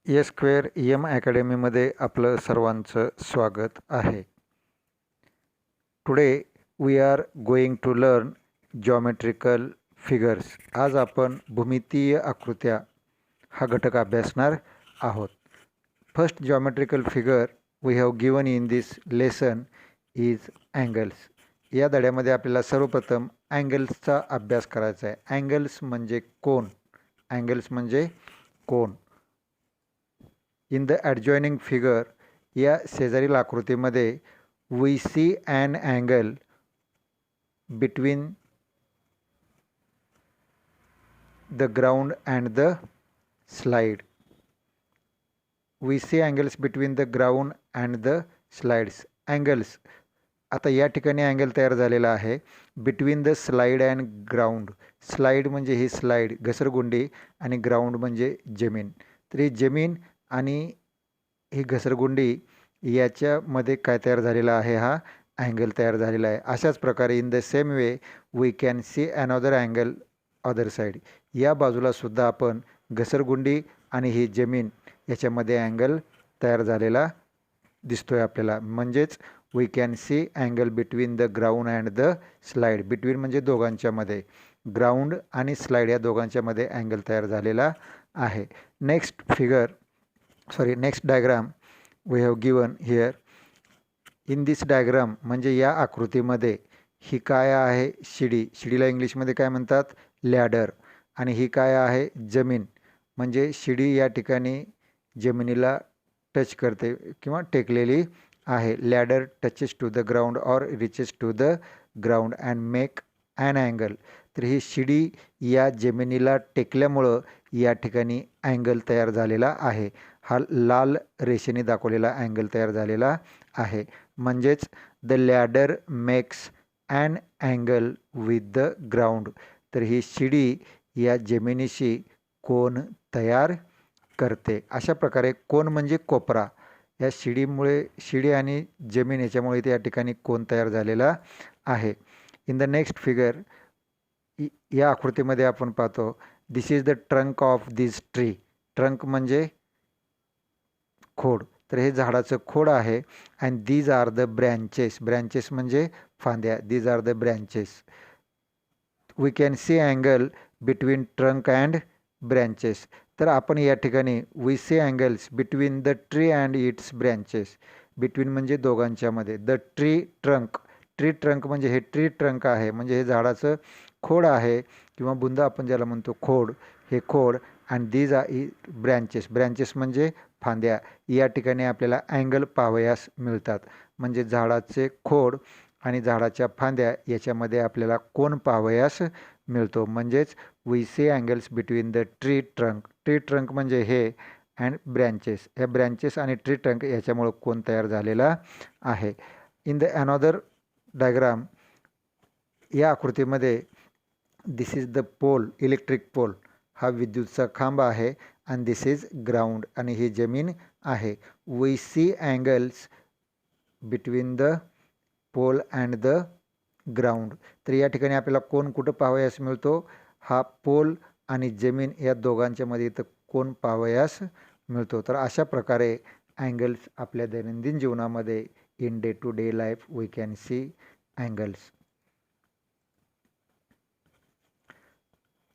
ए square M अकॅडमीमध्ये आपलं सर्वांचं स्वागत आहे. Today we are going to learn geometrical figures. आज आपण भूमितीय आकृत्या हा घटक अभ्यासणार आहोत. First geometrical figure we have given in this lesson is angles. या धड्यामध्ये आपल्याला सर्वप्रथम अँगल्सचा अभ्यास करायचा आहे. अँगल्स म्हणजे कोन. अँगल्स म्हणजे कोन. इन द ॲडजॉइनिंग फिगर, या शेजारील आकृतीमध्ये we see an angle between the ground and the slide. We see angles between the ground and the slides. Angles, आता या ठिकाणी अँगल तयार झालेला आहे between the slide and ground. Slide म्हणजे ही स्लाइड घसरगुंडी आणि ग्राउंड म्हणजे जमीन. तर ही जमीन आणि ही घसरगुंडी याच्यामध्ये काय तयार झालेला आहे, हा अँगल तयार झालेला आहे. अशाच प्रकारे in the same way we can see another angle other side. या बाजूला सुद्धा आपण घसरगुंडी आणि ही जमीन याच्यामध्ये अँगल तयार झालेला दिसतोय आपल्याला. म्हणजेच we can see angle between the ground and the slide. Between म्हणजे दोघांच्या मध्ये, ग्राउंड आणि स्लाइड या दोघांच्या मध्ये अँगल तयार झालेला आहे. Next diagram we have given here. In this diagram म्हणजे या आकृतीमध्ये ही काय आहे, शिडी. शिडीला इंग्लिशमध्ये काय म्हणतात, लॅडर. आणि ही काय आहे, जमीन. म्हणजे शिडी या ठिकाणी जमिनीला टच करते किंवा टेकलेली आहे. Ladder touches to the ground or reaches to the ground and make an angle. तर ही शिडी या जमिनीला टेकल्यामुळं या ठिकाणी अँगल तयार झालेला आहे. हा लाल रेषेने दाखवलेला अँगल तयार झालेला आहे. म्हणजेच the ladder makes an angle with the ground. तर ही शिडी या जमिनीशी कोन तयार करते. अशा प्रकारे कोन म्हणजे कोपरा. या शिडीमुळे, शिडी आणि जमीन याच्यामुळे त्या ठिकाणी कोन तयार झालेला आहे. इन द नेक्स्ट फिगर, या आकृतीमध्ये आपण पाहतो this is the trunk of this tree. Trunk म्हणजे खोड. तर हे झाडाचं खोड आहे. And these are the branches. Branches म्हणजे फांद्या. These are the branches. We can see angle between trunk and branches. तर आपण या ठिकाणी we see angles between the tree and its branches. Between म्हणजे दोघांच्या मध्ये. The tree trunk. Tree trunk म्हणजे हे ट्री ट्रंक आहे, म्हणजे हे झाडाचं खोड आहे किंवा बुंदा आपण ज्याला म्हणतो, खोड. हे खोड. And these are branches. Branches म्हणजे फांद्या. या ठिकाणी आपल्याला अँगल पाहावयास मिळतात. म्हणजे झाडाचे खोड आणि झाडाच्या फांद्या याच्यामध्ये आपल्याला कोन पाहावयास मिळतो. म्हणजेच we see angles between the tree trunk. Tree trunk म्हणजे हे, अँड ब्रँचेस. ह्या ब्रँचेस आणि ट्री ट्रंक याच्यामुळं कोन तयार झालेला आहे. इन द अनदर डायग्राम, या आकृतीमध्ये this is the pole, electric pole. हा विद्युतचा खांब आहे. And this is ground. आणि ही जमीन आहे. We see angles between the pole and the ground. तर या ठिकाणी आपल्याला कोन कुठं पाहावयास मिळतो, हा पोल आणि जमीन या दोघांच्या मध्ये इथं कोन पाहावयास मिळतो. तर अशा प्रकारे अँगल्स आपल्या दैनंदिन जीवनामध्ये in day to day life we can see angles.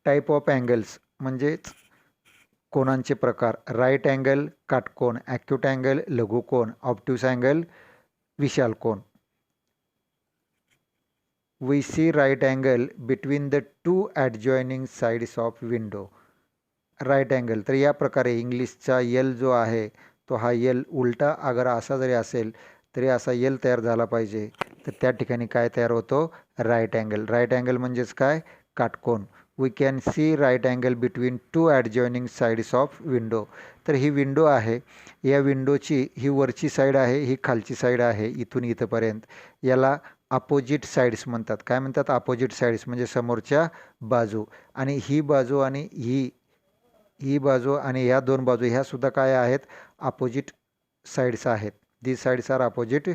Type of angles म्हणजेच कोनांचे प्रकार. राईट अँगल काटकोन, ॲक्यूट अँगल लघुकोन, ऑब्ट्यूस अँगल विशाल कोन. We see right angle between the two adjoining sides of window. Right angle, तर या प्रकारे इंग्लिशचा यल जो आहे तो हा यल उलटा अगर असा जरी असेल तरी असा यल तयार झाला पाहिजे. तर त्या ठिकाणी काय तयार होतो, राईट अँगल. राईट अँगल म्हणजेच काय, काटकोन. We can see right angle between two adjoining sides of window. तर ही विंडो आहे. या विंडोची ही वरची साईड आहे, ही खालची साईड आहे, इथून इथंपर्यंत. याला अपोजिट साईड्स म्हणतात. काय म्हणतात, अपोजिट साईड्स म्हणजे समोरच्या बाजू. आणि ही बाजू आणि ही बाजू आणि ह्या दोन बाजू ह्या सुद्धा काय आहेत, अपोजिट साईड्स आहेत. These sides are opposite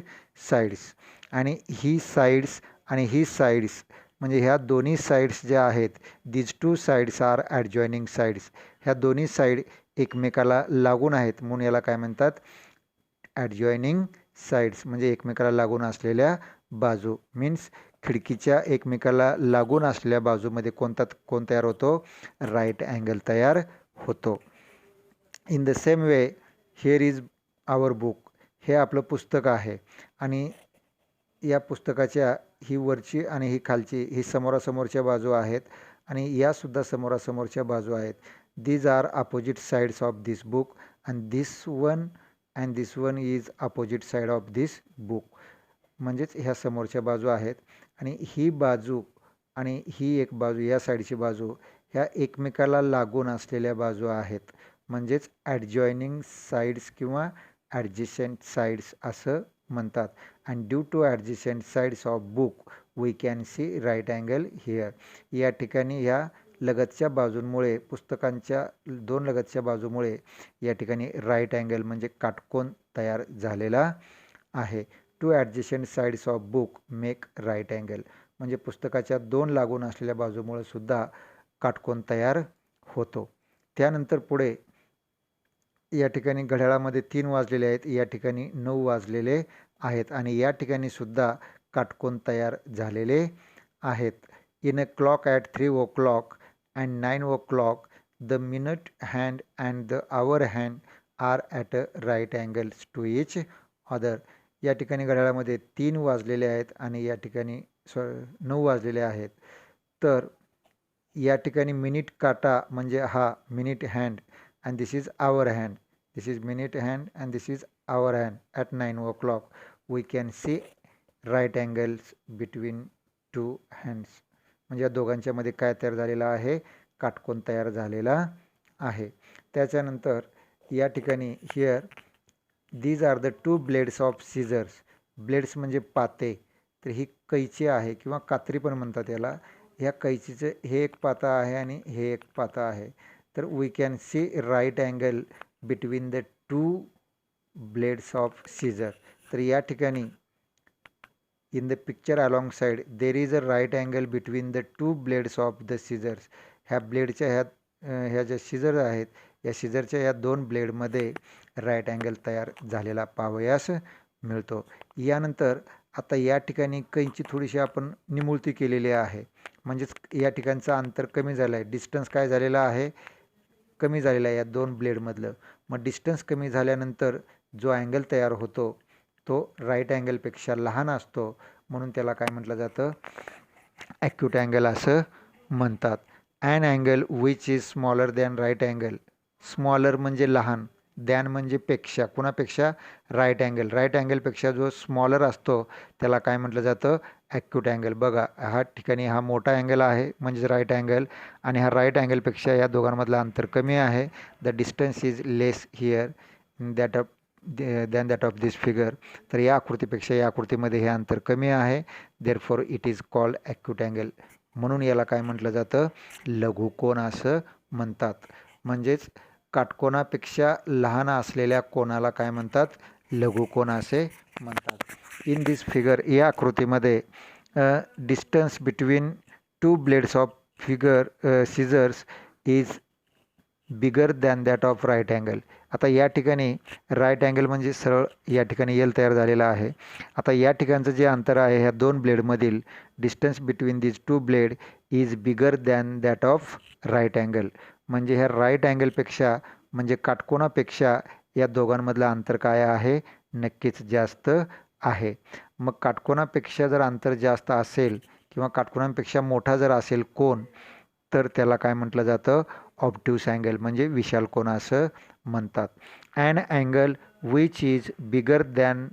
sides. आणि ही साईड्स आणि ही साईड्स म्हणजे ह्या दोन्ही साईड्स ज्या आहेत, these two sides are adjoining sides. ह्या दोन्ही साईड एकमेकाला लागून आहेत म्हणून याला काय म्हणतात, ॲडजॉइनिंग साईड्स. म्हणजे एकमेकाला लागून असलेल्या बाजू. मीन्स खिडकीच्या एकमेकाला लागून असलेल्या बाजूमध्ये कोण तयार होतो, राईट अँगल तयार होतो. In the same way here is our book. हे आपलं पुस्तक आहे आणि या पुस्तकाच्या ही वरची आणि ही खालची ही समोरासमोरच्या बाजू आहेत आणि यासुद्धा समोरासमोरच्या बाजू आहेत. These are opposite sides of this book and this one is opposite side of this book. म्हणजेच ह्या समोरच्या बाजू आहेत आणि ही बाजू आणि ही एक बाजू, या साईडची बाजू, ह्या एकमेकाला लागून असलेल्या बाजू आहेत. म्हणजेच ॲडजॉइनिंग साईड्स किंवा ॲडजस्टंट साईड्स असं म्हणतात. And due to adjacent sides of book we can see right angle here. या ठिकाणी ह्या लगतच्या बाजूंमुळे, पुस्तकांच्या दोन लगतच्या बाजूमुळे या ठिकाणी राईट अँगल म्हणजे काटकोन तयार झालेला आहे. Two adjacent sides of book make right angle. म्हणजे पुस्तकाच्या दोन लागून असलेल्या बाजूमुळे सुद्धा काटकोन तयार होतो. त्यानंतर पुढे या ठिकाणी घड्याळामध्ये 3 वाजलेले आहेत, या ठिकाणी 9 वाजलेले आहेत आणि या ठिकाणी सुद्धा काटकोन तयार झालेले आहेत. In a clock at 3 o'clock and 9 o'clock the minute hand and the hour hand are at a right angles to each other. या ठिकाणी घड्याळामध्ये 3 वाजलेले आहेत आणि या ठिकाणी 9 वाजलेले आहेत. तर या ठिकाणी मिनिट काटा म्हणजे हा minute hand and this is our hand. This is minute hand and this is our hand. At 9 o'clock we can see right angles between two hands. म्हणजे या दोघांच्या मध्ये काय तयार झालेला आहे, काटकोन तयार झालेला आहे. त्याच्यानंतर या ठिकाणी here these are the two blades of scissors. Blades म्हणजे पाते. तर ही कैची आहे किंवा कात्री पण म्हणतात याला. ह्या कैचीचं हे एक पाता आहे आणि हे एक पाता आहे. तर we can see right angle between the two blades of scissor. तर या ठिकाणी in the picture along side there is a right angle between the two blades of the scissors. ह्या ब्लेडच्या ह्या ज्या सीझर आहेत, या सीझरच्या ह्या दोन ब्लेडमध्ये राईट अँगल तयार झालेला पाहावयास मिळतो. यानंतर आता या ठिकाणी कैंची थोडीशी आपण निमुळती केलेली आहे. म्हणजेच या ठिकाणचं अंतर कमी झालं आहे. डिस्टन्स काय झालेला आहे, कमी झालेला आहे या दोन ब्लेडमधलं. मग डिस्टन्स कमी झाल्यानंतर जो अँगल तयार होतो तो राईट अँगलपेक्षा लहान असतो म्हणून त्याला काय म्हटलं जातं, ॲक्यूट अँगल असं म्हणतात. An angle which is smaller than right angle. Smaller म्हणजे लहान, दॅन म्हणजे पेक्षा, कुणापेक्षा, राईट अँगल. राईट अँगलपेक्षा जो स्मॉलर असतो त्याला काय म्हटलं जातं, ॲक्यूट अँगल. बघा ह्या ठिकाणी हा मोठा अँगल आहे म्हणजेच राईट अँगल आणि हा राईट अँगलपेक्षा या दोघांमधलं अंतर कमी आहे. The distance is less here than that of this figure. तर या आकृतीपेक्षा या आकृतीमध्ये हे अंतर कमी आहे. Therefore it is called acute angle. म्हणून याला काय म्हटलं जातं, लघुकोन असं म्हणतात. म्हणजेच काटकोनापेक्षा लहान असलेल्या कोणाला काय म्हणतात, लघुकोन असे म्हणतात. इन दिस फिगर, या आकृतीमध्ये distance between two blades of scissors is bigger than that of right angle. आता या ठिकाणी राईट अँगल म्हणजे सरळ या ठिकाणी एल तयार झालेला आहे. आता या ठिकाणचं जे अंतर आहे ह्या दोन ब्लेडमधील, distance between this two blade is bigger than that of right angle. म्हणजे ह्या राईट अँगलपेक्षा म्हणजे काटकोनापेक्षा या दोघांमधलं अंतर काय आहे, नक्कीच जास्त आहे. मग काटकोनापेक्षा जर अंतर जास्त असेल किंवा काटकोनापेक्षा मोठा जर असेल कोन, तर त्याला काय म्हटलं जातं, ऑब्ट्यूस अँगल म्हणजे विशाल कोन असं म्हणतात. An angle which is bigger than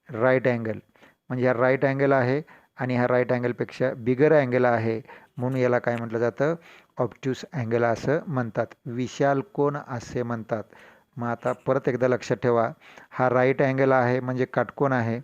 right angle. म्हणजे हा राईट अँगल आहे आणि हा राईट अँगलपेक्षा बिगर अँगल आहे म्हणून याला काय म्हटलं जातं, ऑब्ट्यूस अँगल असं म्हणतात, विशाल कोन असे म्हणतात. मग आता परत एकदा लक्षात ठेवा, हा राईट अँगल आहे म्हणजे काटकोन आहे.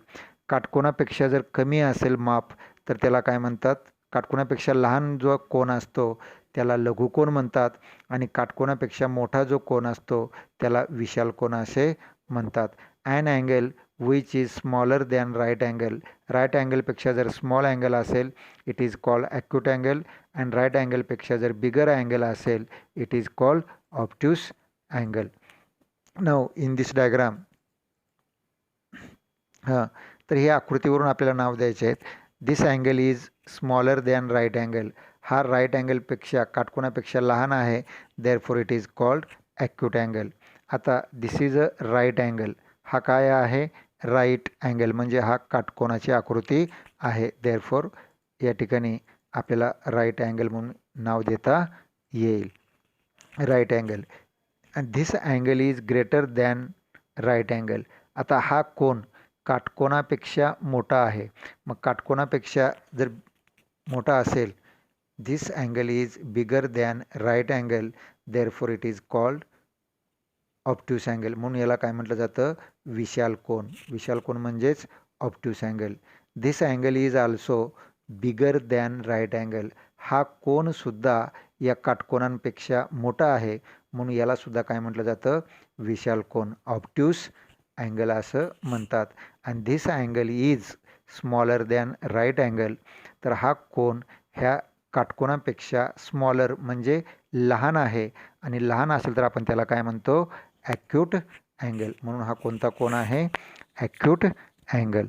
काटकोनापेक्षा जर कमी असेल माप तर त्याला काय म्हणतात, काटकोनापेक्षा लहान जो कोन असतो त्याला लघुकोन म्हणतात आणि काटकोनापेक्षा मोठा जो कोन असतो त्याला विशाल कोन असे म्हणतात. An angle which is smaller than right angle. Right अँगलपेक्षा जर स्मॉल अँगल असेल it is called acute angle, and right अँगलपेक्षा जर बिगर अँगल असेल it is called obtuse angle. नाव इन दिस डायग्राम तर हे आकृतीवरून आपल्याला नाव द्यायचे आहेत. This angle is smaller than right angle. हा राईट अँगलपेक्षा काटकोनापेक्षा लहान आहे, therefore it is called acute angle. आता this is a right angle. हा काय आहे? राईट अँगल, म्हणजे हा काटकोनाची आकृती आहे, देअरफॉर या ठिकाणी आपल्याला राईट अँगल म्हणून नाव देता येईल. Right angle. And this angle is greater than right angle. आता हा कोन काटकोनापेक्षा मोठा आहे. मग काटकोनापेक्षा जर मोठा असेल, this angle is bigger than right angle, therefore it is called obtuse angle. म्हणून याला काय म्हटलं जातं? विशाल कोन. विशाल कोन म्हणजेच obtuse angle. This angle is also bigger than right angle. हा कोनसुद्धा या काटकोनांपेक्षा मोठा आहे, म्हणून याला सुद्धा काय म्हटलं जातं? विशाल कोन, ऑब्ट्यूस अँगल असं म्हणतात. आणि this angle is smaller than right angle. तर हा कोन ह्या काटकोनापेक्षा स्मॉलर म्हणजे लहान आहे, आणि लहान असेल तर आपण त्याला काय म्हणतो? Acute angle. म्हणून हा कोणता कोन आहे? Acute angle.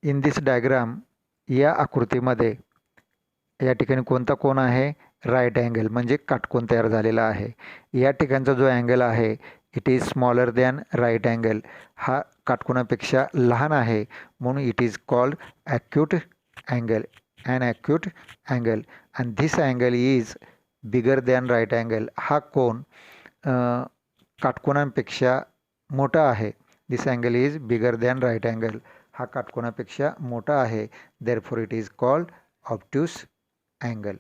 In this diagram, या आकृतीमध्ये या ठिकाणी कोणता कोन आहे? राईट अँगल, म्हणजे काटकोन तयार झालेला आहे. या ठिकाणचा जो अँगल आहे it is smaller than right angle. हा काटकोनापेक्षा लहान आहे, म्हणून it is called acute angle, and acute angle. And this angle is bigger than right angle. हा कोन काटकोनांपेक्षा मोठा आहे. This angle is bigger than right angle. हा काटकोनापेक्षा मोठा आहे, therefore it is called obtuse angle.